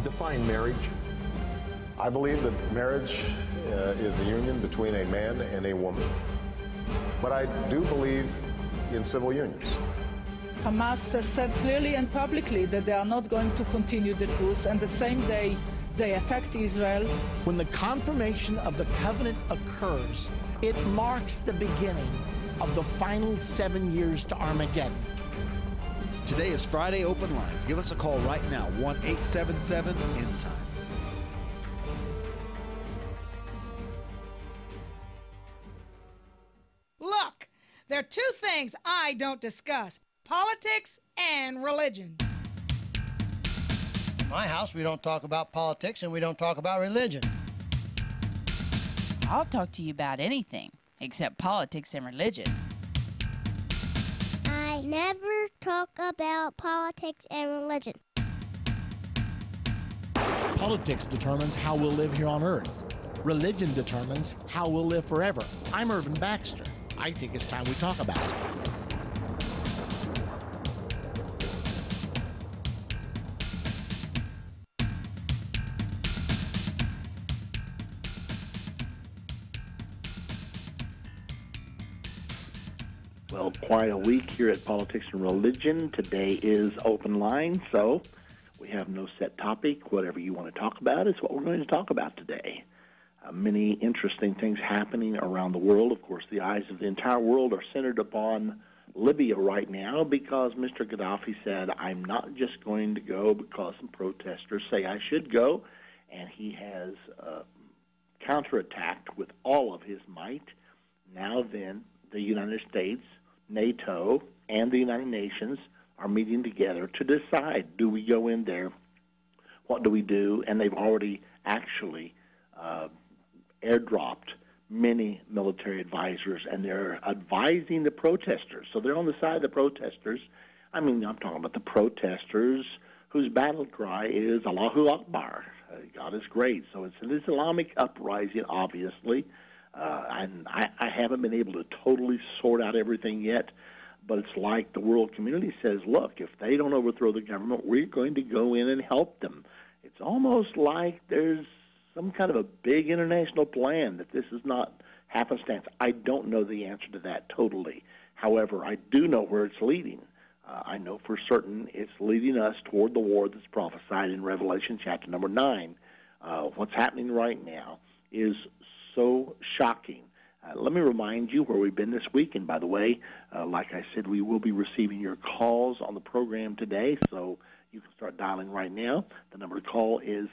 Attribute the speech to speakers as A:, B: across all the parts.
A: Define marriage.
B: I believe that marriage is the union between a man and a woman. But I do believe in civil unions.
C: Hamas has said clearly and publicly that they are not going to continue the truce, and the same day they attacked Israel.
D: When the confirmation of the covenant occurs, it marks the beginning of the final 7 years to Armageddon.
E: Today is Friday Open Lines. Give us a call right now, 1-877-ENDTIME.
F: Look, there are two things I don't discuss: politics and religion.
G: In my house, we don't talk about politics and we don't talk about religion.
H: I'll talk to you about anything except politics and religion.
I: I never talk about politics and religion.
D: Politics determines how we'll live here on earth. Religion determines how we'll live forever. I'm Irvin Baxter. I think it's time we talk about it.
J: Well, quite a week here at Politics and Religion. Today is Open Line, so we have no set topic. Whatever you want to talk about is what we're going to talk about today. Many interesting things happening around the world. Of course, the eyes of the entire world are centered upon Libya right now because Mr. Gaddafi said, I'm not just going to go because some protesters say I should go, and he has counterattacked with all of his might. Now then, the United States, NATO, and the United Nations are meeting together to decide, do we go in there, what do we do, and they've already actually airdropped many military advisors, and they're advising the protesters. So they're on the side of the protesters. I mean, I'm talking about the protesters whose battle cry is Allahu Akbar, God is great. So it's an Islamic uprising, obviously. And I haven't been able to totally sort out everything yet, but it's like the world community says, look, if they don't overthrow the government, we're going to go in and help them. It's almost like there's some kind of a big international plan, that this is not happenstance. I don't know the answer to that totally. However, I do know where it's leading. I know for certain it's leading us toward the war that's prophesied in Revelation chapter number 9. What's happening right now is so shocking. Let me remind you where we've been this week. And by the way, like I said, we will be receiving your calls on the program today, so you can start dialing right now. The number to call is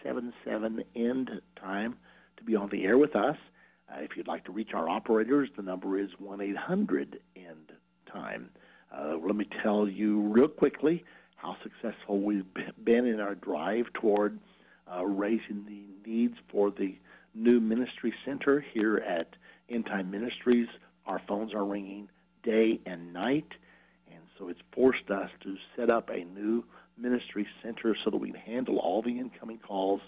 J: 877-END-TIME to be on the air with us. If you'd like to reach our operators, the number is 1-800-END-TIME. Let me tell you real quickly how successful we've been in our drive toward raising the needs for the new ministry center here at Endtime Ministries. Our phones are ringing day and night, and so it's forced us to set up a new ministry center so that we can handle all the incoming calls,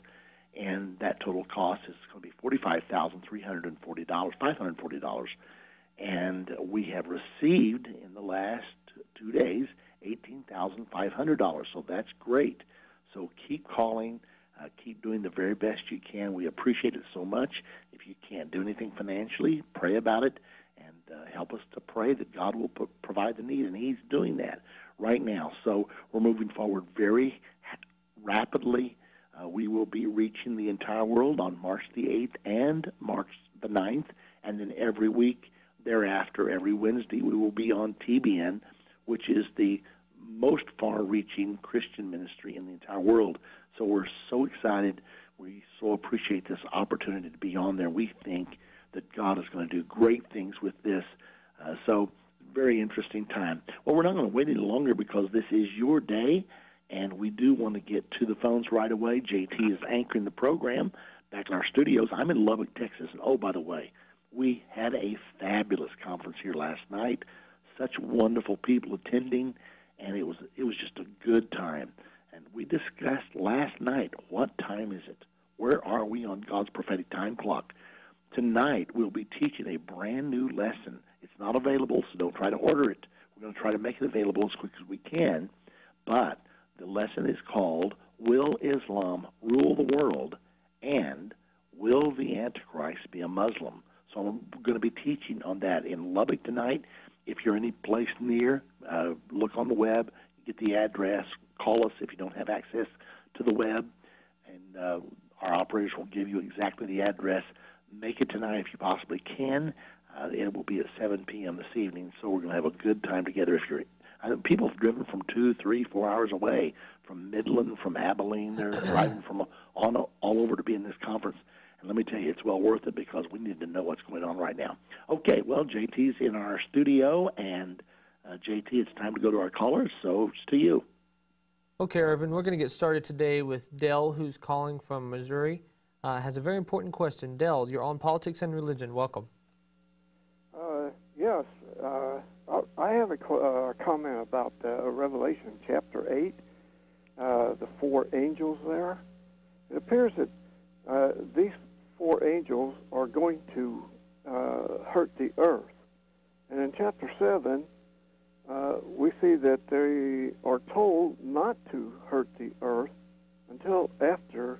J: and that total cost is going to be $540, and we have received in the last 2 days $18,500, so that's great. So keep calling. Keep doing the very best you can. We appreciate it so much. If you can't do anything financially, pray about it and help us to pray that God will provide the need, and He's doing that right now. So we're moving forward very rapidly. We will be reaching the entire world on March the 8th and March the 9th, and then every week thereafter, every Wednesday, we will be on TBN, which is the most far-reaching Christian ministry in the entire world. So we're so excited. We so appreciate this opportunity to be on there. We think that God is going to do great things with this. So very interesting time. Well, we're not going to wait any longer because this is your day, and we do want to get to the phones right away. JT is anchoring the program back in our studios. I'm in Lubbock, Texas. And, oh, by the way, we had a fabulous conference here last night. Such wonderful people attending, and it was just a good time. And we discussed last night, what time is it? Where are we on God's prophetic time clock? Tonight, we'll be teaching a brand new lesson. It's not available, so don't try to order it. We're going to try to make it available as quick as we can. But the lesson is called, Will Islam rule the world, and will the Antichrist be a Muslim? So I'm going to be teaching on that in Lubbock tonight. If you're any place near, look on the web, get the address, call us if you don't have access to the web, and our operators will give you exactly the address. Make it tonight if you possibly can. It will be at 7 p.m. this evening, so we're going to have a good time together. If you're, people have driven from 2, 3, 4 hours away, from Midland, from Abilene. They're driving from all over to be in this conference. And let me tell you, it's well worth it because we need to know what's going on right now. Okay, well, JT's in our studio, and JT, it's time to go to our callers, so it's to you.
A: Okay, Irvin, we're going to get started today with Dell, who's calling from Missouri. Has a very important question. Dell, you're on Politics and Religion. Welcome.
K: Yes, I have a comment about Revelation chapter 8, the 4 angels there. It appears that these 4 angels are going to hurt the earth. And in chapter 7, we see that they are told not to hurt the earth until after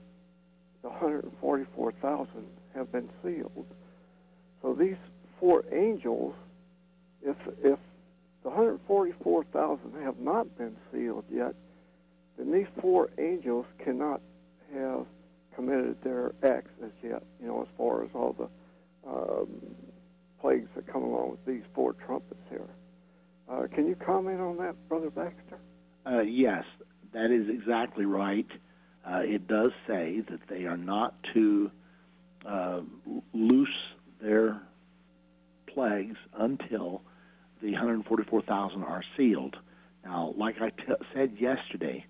K: the 144,000 have been sealed. So these 4 angels, if the 144,000 have not been sealed yet, then these 4 angels cannot have committed their acts as yet, as far as all the plagues that come along with these 4 trumpets here. Can you comment on that, Brother Baxter?
J: Yes, that is exactly right. It does say that they are not to loose their plagues until the 144,000 are sealed. Now, like I said yesterday,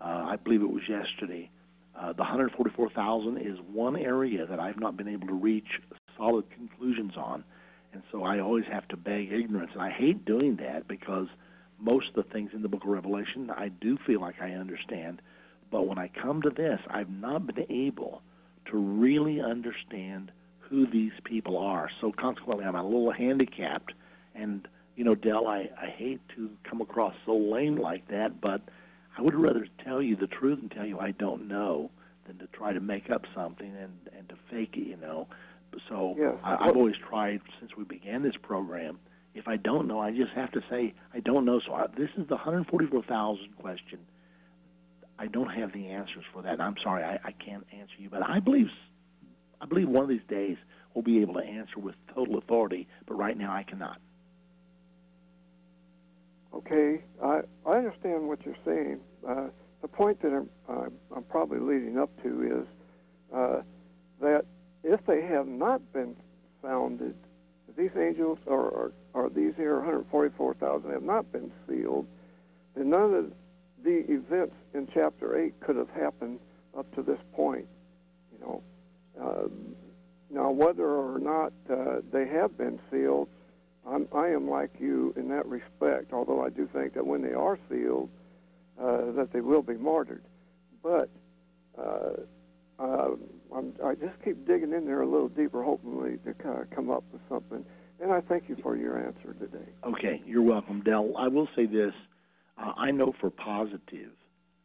J: I believe it was yesterday, the 144,000 is one area that I've not been able to reach solid conclusions on, and so I always have to beg ignorance. And I hate doing that because most of the things in the book of Revelation I do feel like I understand, but when I come to this, I've not been able to really understand who these people are. So consequently, I'm a little handicapped. And, Dell, I hate to come across so lame like that, but I would rather tell you the truth and tell you I don't know than to try to make up something and to fake it, So yes. I've always tried since we began this program. If I don't know, I just have to say I don't know. So this is the 144,000 question. I don't have the answers for that. I'm sorry, I can't answer you. But I believe one of these days we'll be able to answer with total authority, but right now I cannot.
K: Okay, I understand what you're saying. The point that I'm probably leading up to is that if they have not been founded, if these angels or these here 144,000 have not been sealed, then none of the events in chapter 8 could have happened up to this point. Now, whether or not they have been sealed, I am like you in that respect, although I do think that when they are sealed, that they will be martyred. But I just keep digging in there a little deeper, hopefully to come up with something. And I thank you for your answer today.
J: Okay, you're welcome, Dell. I will say this. I know for positive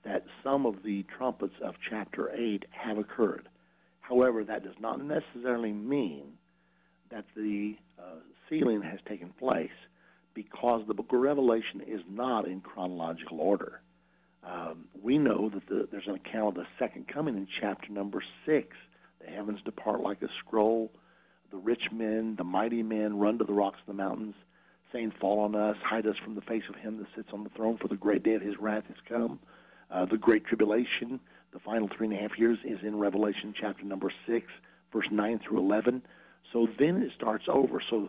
J: that some of the trumpets of chapter 8 have occurred. However, that does not necessarily mean that the sealing has taken place, because the book of Revelation is not in chronological order. We know that there's an account of the second coming in chapter number 6. The heavens depart like a scroll. The rich men, the mighty men run to the rocks of the mountains, saying, fall on us, hide us from the face of him that sits on the throne, for the great day of his wrath has come. The great tribulation, the final 3.5 years, is in Revelation chapter number 6, verse 9 through 11. So then it starts over. So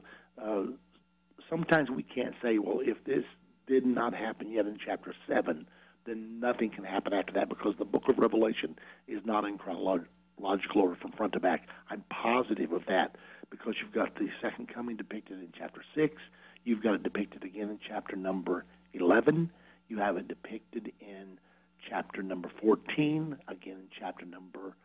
J: sometimes we can't say, well, if this did not happen yet in chapter 7, then nothing can happen after that, because the book of Revelation is not in chronological order from front to back. I'm positive of that, because you've got the second coming depicted in chapter 6. You've got it depicted again in chapter number 11. You have it depicted in chapter number 14, again in chapter number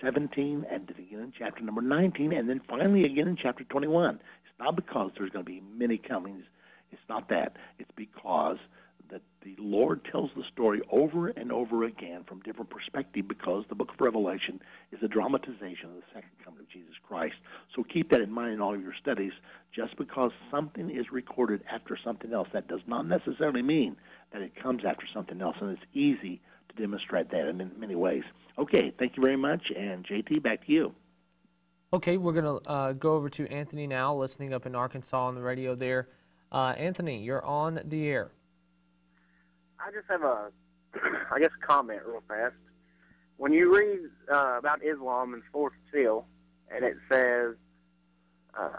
J: 17, and again in chapter number 19, and then finally again in chapter 21. It's not because there's going to be many comings. It's not that. It's because that the Lord tells the story over and over again from different perspectives, because the book of Revelation is a dramatization of the second coming of Jesus Christ. So keep that in mind in all of your studies. Just because something is recorded after something else, that does not necessarily mean that it comes after something else, and it's easy to demonstrate that in many ways. Okay, thank you very much, and JT, back to you.
A: Okay, we're going to go over to Anthony now, listening up in Arkansas on the radio there. Anthony, you're on the air.
L: I just have a, comment real fast. When you read about Islam in the fourth seal, and it says,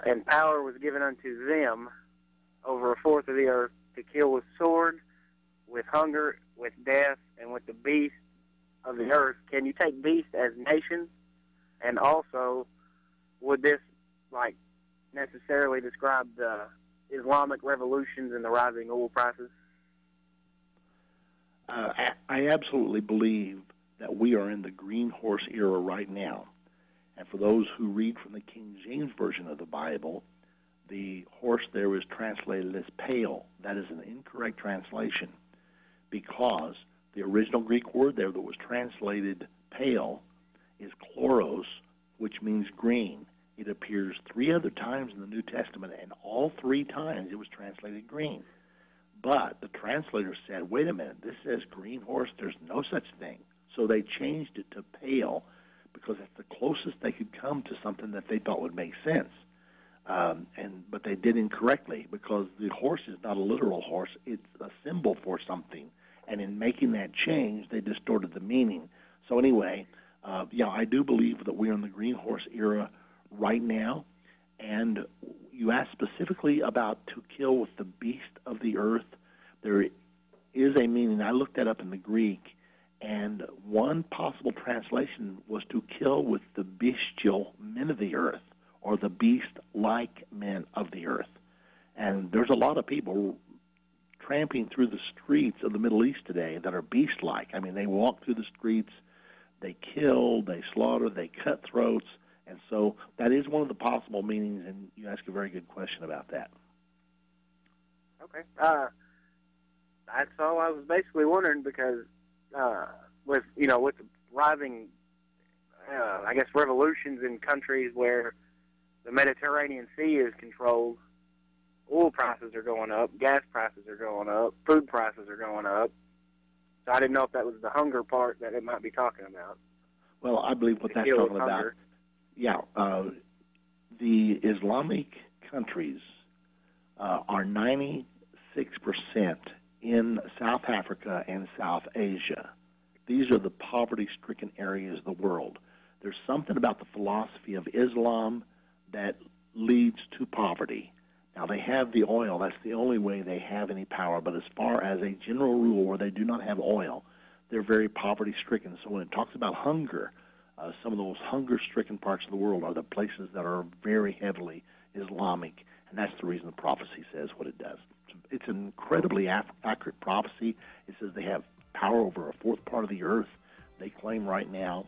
L: and power was given unto them over a fourth of the earth to kill with sword, with hunger, with death, and with the beast of the earth. Can you take beast as nations? And also, would this, necessarily describe the Islamic revolutions and the rising oil prices?
J: I absolutely believe that we are in the green horse era right now. And for those who read from the King James Version of the Bible, the horse there is translated as pale. That is an incorrect translation, because the original Greek word there that was translated pale is chloros, which means green. It appears 3 other times in the New Testament, and all 3 times it was translated green. But the translator said, wait a minute, this says green horse, there's no such thing. So they changed it to pale, because that's the closest they could come to something that they thought would make sense. But they did incorrectly, because the horse is not a literal horse. It's a symbol for something. And in making that change, they distorted the meaning. So anyway, I do believe that we're in the green horse era right now. And you asked specifically about to kill with the beast of the earth. There is a meaning. I looked that up in the Greek, and one possible translation was to kill with the bestial men of the earth, or the beast-like men of the earth. And there's a lot of people tramping through the streets of the Middle East today that are beast-like. I mean, they walk through the streets, they kill, they slaughter, they cut throats. And so that is one of the possible meanings, and you ask a very good question about that.
L: Okay. That's all I was basically wondering, because with the rising, revolutions in countries where the Mediterranean Sea is controlled, oil prices are going up, gas prices are going up, food prices are going up. So I didn't know if that was the hunger part that it might be talking about.
J: Well, I believe what that's talking about. Yeah, the Islamic countries are 96% in South Africa and South Asia. These are the poverty-stricken areas of the world. There's something about the philosophy of Islam that leads to poverty. Now, they have the oil. That's the only way they have any power. But as far as a general rule where they do not have oil, they're very poverty-stricken. So when it talks about hunger, some of the most hunger-stricken parts of the world are the places that are very heavily Islamic, and that's the reason the prophecy says what it does. It's an incredibly accurate prophecy. It says they have power over a fourth part of the earth. They claim right now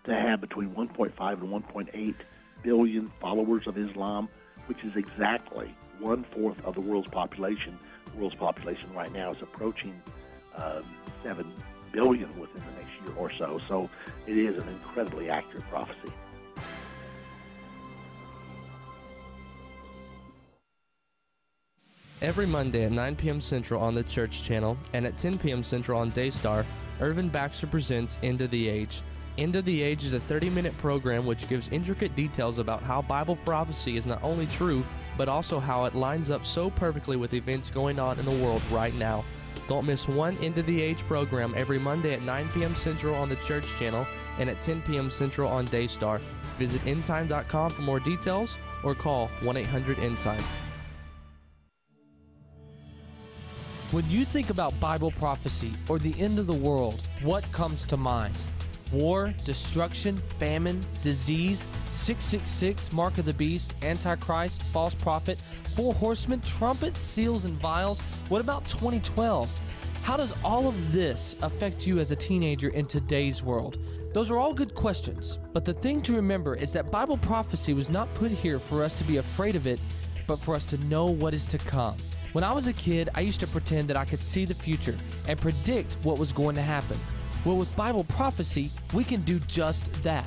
J: to have between 1.5 and 1.8 billion followers of Islam, which is exactly 1/4 of the world's population. The world's population right now is approaching 7 billion within the next year or so. So it is an incredibly accurate prophecy.
M: Every Monday at 9 p.m. Central on the Church Channel and at 10 p.m. Central on Daystar, Irvin Baxter presents End of the Age. End of the Age is a 30-minute program which gives intricate details about how Bible prophecy is not only true, but also how it lines up so perfectly with events going on in the world right now. Don't miss one End of the Age program every Monday at 9 p.m. Central on the Church Channel and at 10 p.m. Central on Daystar. Visit endtime.com for more details or call 1-800-ENDTIME.
A: When you think about Bible prophecy or the end of the world, what comes to mind? War, destruction, famine, disease, 666, mark of the beast, antichrist, false prophet, 4 horsemen, trumpets, seals, and vials. What about 2012? How does all of this affect you as a teenager in today's world? Those are all good questions, but the thing to remember is that Bible prophecy was not put here for us to be afraid of it, but for us to know what is to come. When I was a kid, I used to pretend that I could see the future and predict what was going to happen. Well, with Bible prophecy, we can do just that.